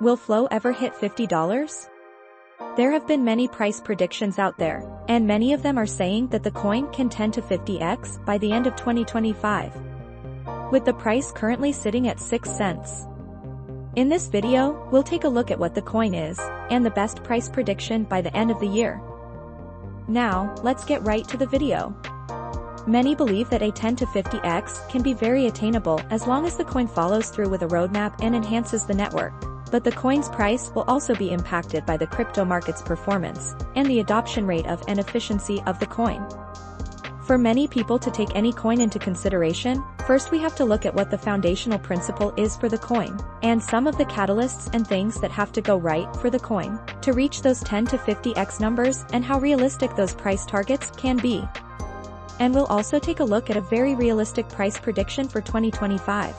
Will Flow ever hit $50? There have been many price predictions out there, and many of them are saying that the coin can 10 to 50x by the end of 2025. With the price currently sitting at 6 cents. In this video, we'll take a look at what the coin is, and the best price prediction by the end of the year. Now, let's get right to the video. Many believe that a 10 to 50x can be very attainable as long as the coin follows through with a roadmap and enhances the network. But the coin's price will also be impacted by the crypto market's performance, and the adoption rate of and efficiency of the coin. For many people to take any coin into consideration, first we have to look at what the foundational principle is for the coin, and some of the catalysts and things that have to go right for the coin to reach those 10 to 50x numbers and how realistic those price targets can be. And we'll also take a look at a very realistic price prediction for 2025.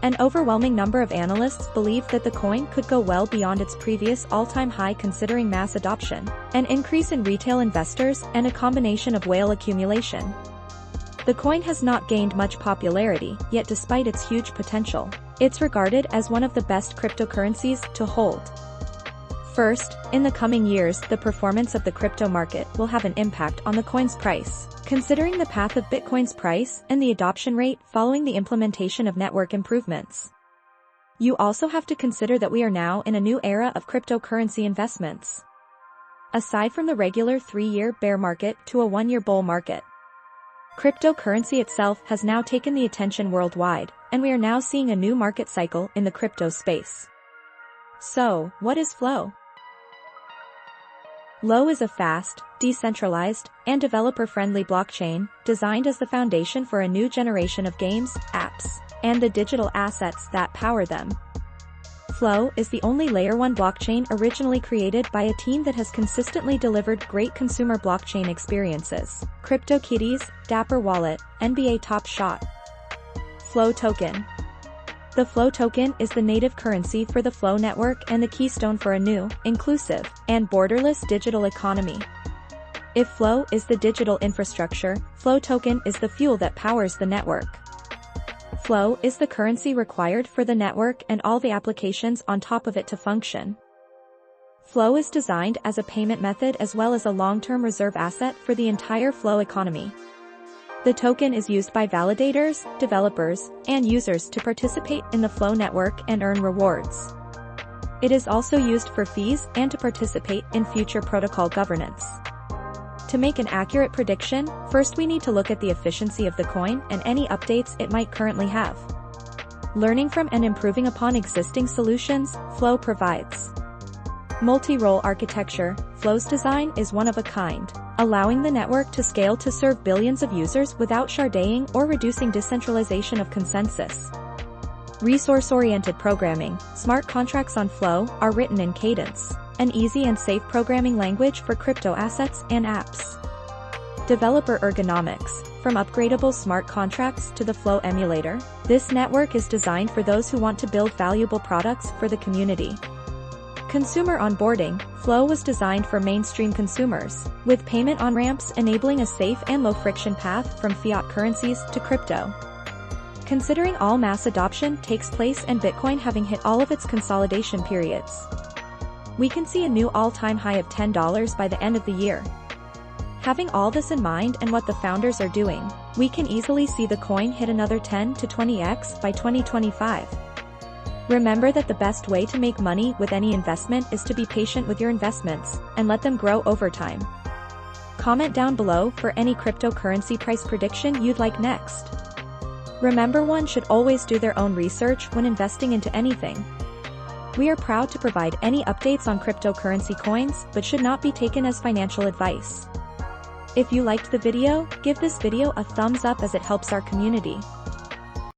An overwhelming number of analysts believe that the coin could go well beyond its previous all-time high considering mass adoption, an increase in retail investors, and a combination of whale accumulation. The coin has not gained much popularity, yet despite its huge potential, it's regarded as one of the best cryptocurrencies to hold. First, in the coming years, the performance of the crypto market will have an impact on the coin's price, considering the path of Bitcoin's price and the adoption rate following the implementation of network improvements. You also have to consider that we are now in a new era of cryptocurrency investments. Aside from the regular 3-year bear market to a 1-year bull market, cryptocurrency itself has now taken the attention worldwide, and we are now seeing a new market cycle in the crypto space. So, what is Flow? Flow is a fast, decentralized, and developer-friendly blockchain designed as the foundation for a new generation of games, apps, and the digital assets that power them. Flow is the only Layer 1 blockchain originally created by a team that has consistently delivered great consumer blockchain experiences. CryptoKitties, Dapper Wallet, NBA Top Shot. Flow Token. The Flow token is the native currency for the Flow network and the keystone for a new, inclusive, and borderless digital economy. If Flow is the digital infrastructure, Flow token is the fuel that powers the network. Flow is the currency required for the network and all the applications on top of it to function. Flow is designed as a payment method as well as a long-term reserve asset for the entire Flow economy. The token is used by validators, developers, and users to participate in the Flow network and earn rewards. It is also used for fees and to participate in future protocol governance. To make an accurate prediction, first we need to look at the efficiency of the coin and any updates it might currently have. Learning from and improving upon existing solutions, Flow provides. Multi-role architecture. Flow's design is one of a kind, allowing the network to scale to serve billions of users without sharding or reducing decentralization of consensus. Resource-oriented programming. Smart contracts on Flow are written in Cadence, an easy and safe programming language for crypto assets and apps. Developer ergonomics. From upgradable smart contracts to the Flow emulator, this network is designed for those who want to build valuable products for the community. Consumer onboarding. Flow was designed for mainstream consumers, with payment on-ramps enabling a safe and low-friction path from fiat currencies to crypto. Considering all mass adoption takes place and Bitcoin having hit all of its consolidation periods, we can see a new all-time high of $10 by the end of the year. Having all this in mind and what the founders are doing, we can easily see the coin hit another 10 to 20x by 2025. Remember that the best way to make money with any investment is to be patient with your investments and let them grow over time. Comment down below for any cryptocurrency price prediction you'd like next. Remember, one should always do their own research when investing into anything. We are proud to provide any updates on cryptocurrency coins, but should not be taken as financial advice. If you liked the video, give this video a thumbs up as it helps our community.